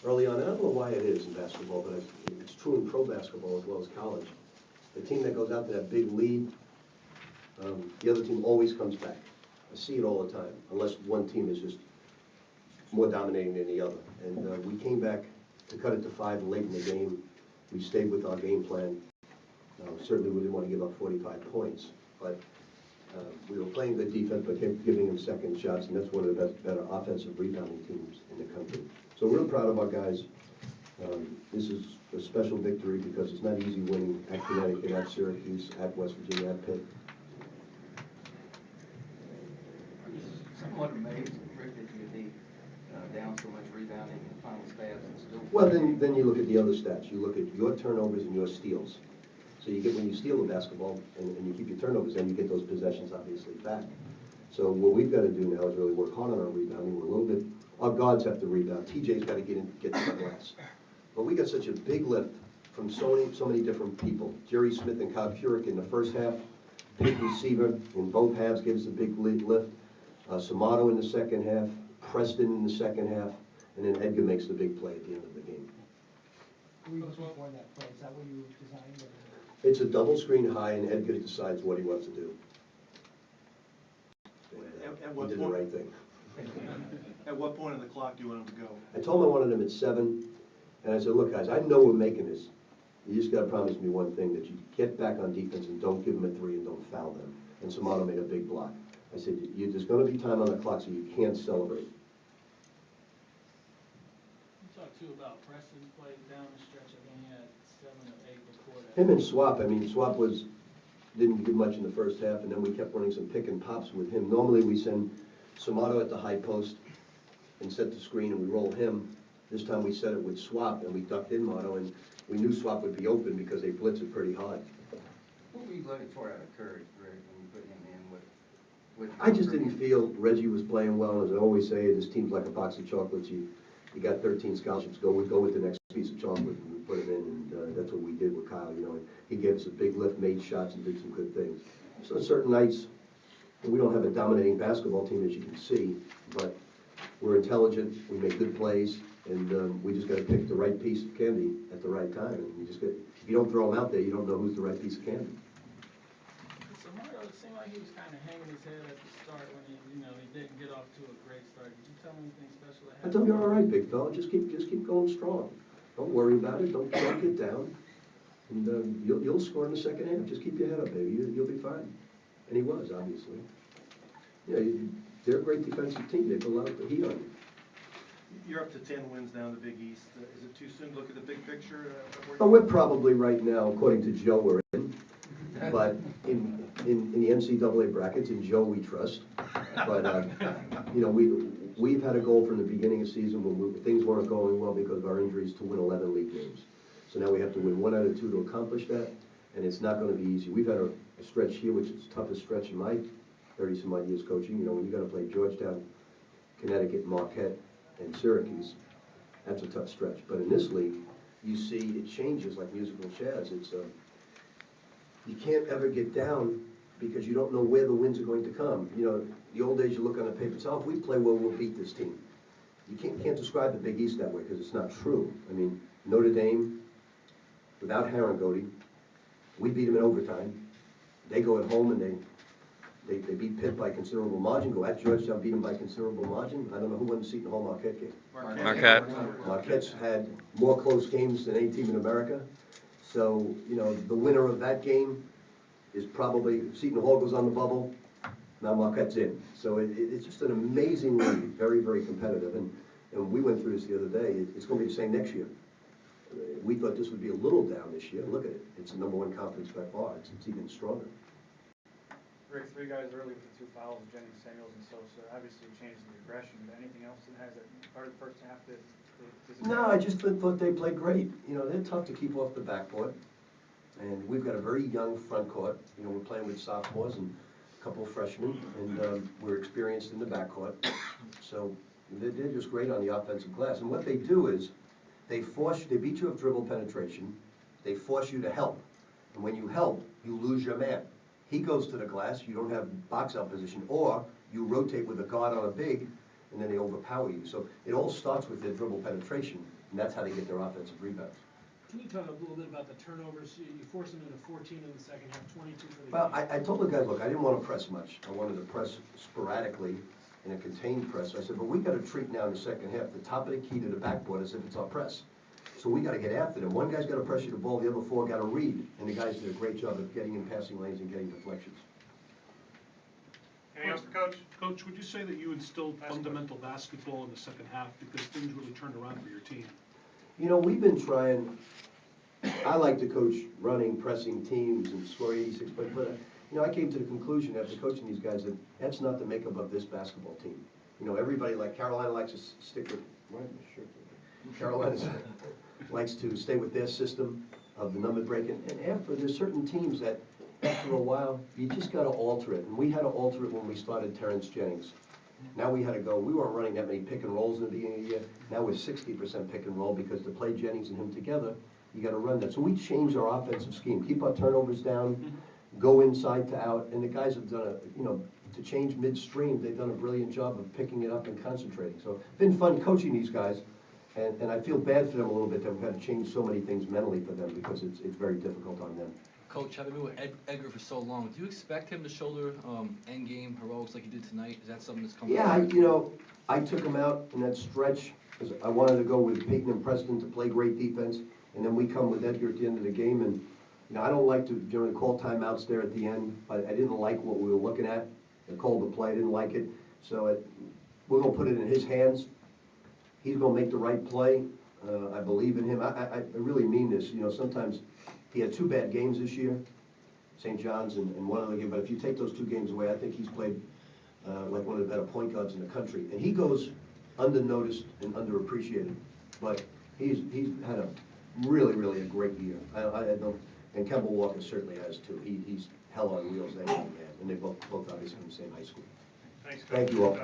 early on. I don't know why it is in basketball, but it's true in pro basketball as well as college. The team that goes out to that big lead, the other team always comes back. I see it all the time, unless one team is just more dominating than the other. And we came back to cut it to 5 late in the game. We stayed with our game plan. Certainly we didn't want to give up 45 points, but we were playing good defense, but giving them second shots, and that's one of the better offensive rebounding teams in the country. So we're real proud of our guys. This is a special victory because it's not easy winning at Connecticut, at Syracuse, at West Virginia, at Pitt. Somewhat amazed, Rick, that you'd be down so much rebounding in final stats and still. Well, then you look at the other stats. You look at your turnovers and your steals. So you get, when you steal a basketball and you keep your turnovers, then you get those possessions obviously back. So what we've got to do now is really work hard on our rebounding. We're a little bit, our guards have to rebound. TJ's got to get to the glass. But we got such a big lift from so many different people. Jerry Smith and Kyle Furyk in the first half, big receiver in both halves gives a big lift. Samato in the second half, Preston in the second half, and then Edgar makes the big play at the end of the game. Who were you looking for in that play? Is that what you designed? It's a double screen high, and Edgar decides what he wants to do. At He did the right thing. At what point on the clock do you want him to go? I told him I wanted him at 7, and I said, look, guys, I know we're making this. You just got to promise me one thing, that you get back on defense and don't give them a 3 and don't foul them. And Samato made a big block. I said, there's going to be time on the clock, so you can't celebrate. You talked too about Preston played down the stretch. I think he had 7 or 8 before that. Him and Swap, I mean, Swap didn't do much in the first half, and then we kept running some pick and pops with him. Normally we send Samato at the high post and set the screen, and we roll him. This time we set it with Swap, and we ducked in Mato, and we knew Swap would be open because they blitz it pretty hard. What were you looking for out of Curry, Rick, when you put him in with I just didn't feel Reggie was playing well. As I always say, this team's like a box of chocolates. You got 13 scholarships. Go with the next piece of chocolate, and we put it in, and that's what we did with Kyle. You know, he gave us a big lift, made shots, and did some good things. So certain nights, we don't have a dominating basketball team, as you can see, but we're intelligent. We make good plays, and we just got to pick the right piece of candy at the right time. And if you don't throw them out there, you don't know who's the right piece of candy. Samato, it seemed like he was kind of hanging his head at the start when he didn't get off to a great start. Did you tell him anything special? I told him, you're all right, big fella. Just keep going strong. Don't worry about it. Don't get down. And you'll score in the second half. Just keep your head up, baby. You'll be fine. And he was, obviously. Yeah, they're a great defensive team. They put a lot of heat on you. You're up to 10 wins now in the Big East. Is it too soon to look at the big picture? We're probably right now, according to Joe, we're in. But in the NCAA brackets, in Joe we trust. But you know, we've had a goal from the beginning of the season when things weren't going well because of our injuries to win 11 league games. So now we have to win 1 out of 2 to accomplish that, and it's not going to be easy. We've had a stretch here, which is the toughest stretch in my 30-some-odd years coaching. You know, when you got to play Georgetown, Connecticut, Marquette, and Syracuse, that's a tough stretch. But in this league, you see it changes like musical chairs. It's you can't ever get down because you don't know where the wins are going to come. You know, the old days you look on the paper, if we play well, we'll beat this team. You can't describe the Big East that way because it's not true. I mean, Notre Dame, without Harangody, we beat them in overtime. They go at home and they beat Pitt by considerable margin. Go at Georgetown, beat them by considerable margin. I don't know who won the Seton Hall Marquette game. Marquette. Marquette's had more close games than any team in America. So, you know, the winner of that game is probably, Seton Hall goes on the bubble, now Marquette's in. So it's just an amazing league, very, very competitive. And we went through this the other day. It's going to be the same next year. We thought this would be a little down this year. Look at it. It's the #1 conference by far. It's even stronger. Rick, 3 guys early with the 2 fouls, Jennings, Samuels, and Sosa. Obviously, changes the aggression. But anything else that has that part of the first half that? No, I just thought they played great. You know, they're tough to keep off the backcourt. And we've got a very young front court. You know, we're playing with sophomores and a couple of freshmen, and we're experienced in the backcourt. So they're just great on the offensive glass. And what they do is they beat you with dribble penetration. They force you to help. And when you help, you lose your man. He goes to the glass, you don't have box out position, or you rotate with a guard on a big, and then they overpower you. So it all starts with their dribble penetration, and that's how they get their offensive rebounds. Can you talk a little bit about the turnovers? You forced them into 14 in the second half, 22 for the Well, game. I told the guys, look, I didn't want to press much. I wanted to press sporadically in a contained press. I said, but we got to treat now in the second half the top of the key to the backboard as if it's our press. So we got to get after them. One guy's got to pressure the ball, the other four got to read. And the guys did a great job of getting in passing lanes and getting deflections. Anything else for Coach? Coach, would you say that you instilled fundamental basketball in the second half because things really turned around for your team? You know, we've been trying, I like to coach running, pressing teams and score 86, but you know, I came to the conclusion after coaching these guys that that's not the makeup of this basketball team. You know, everybody, like Carolina likes to stick with, why is my shirt there? Carolina likes to stay with their system of the number breaking, and after, there's certain teams that after a while, you just got to alter it, and we had to alter it when we started Terrence Jennings. Now we had to go, we weren't running that many pick and rolls in the beginning of the year, now we're 60% pick and roll, because to play Jennings and him together, you got to run that. So we changed our offensive scheme, keep our turnovers down, go inside to out, and the guys have done a, you know, to change midstream, they've done a brilliant job of picking it up and concentrating. So it's been fun coaching these guys, and I feel bad for them a little bit that we've had to change so many things mentally for them, because it's very difficult on them. Coach, having been with Edgar for so long, do you expect him to shoulder end game heroics like he did tonight? Is that something that's coming? Yeah, you know, I took him out in that stretch because I wanted to go with Peyton and Preston to play great defense, and then we come with Edgar at the end of the game. And you know, I don't like to generally call timeouts there at the end. I didn't like what we were looking at. I called the play, I didn't like it, so we're gonna put it in his hands. He's gonna make the right play. I believe in him. I really mean this. You know, sometimes he had 2 bad games this year, St. John's and one other game, but if you take those 2 games away, I think he's played like one of the better point guards in the country. And he goes under-noticed and underappreciated, but he's had a really a great year. I had no, and Kemba Walker certainly has too. He's hell on wheels, that young man, and they both obviously from the same high school. Thanks, Coach. Thank you all.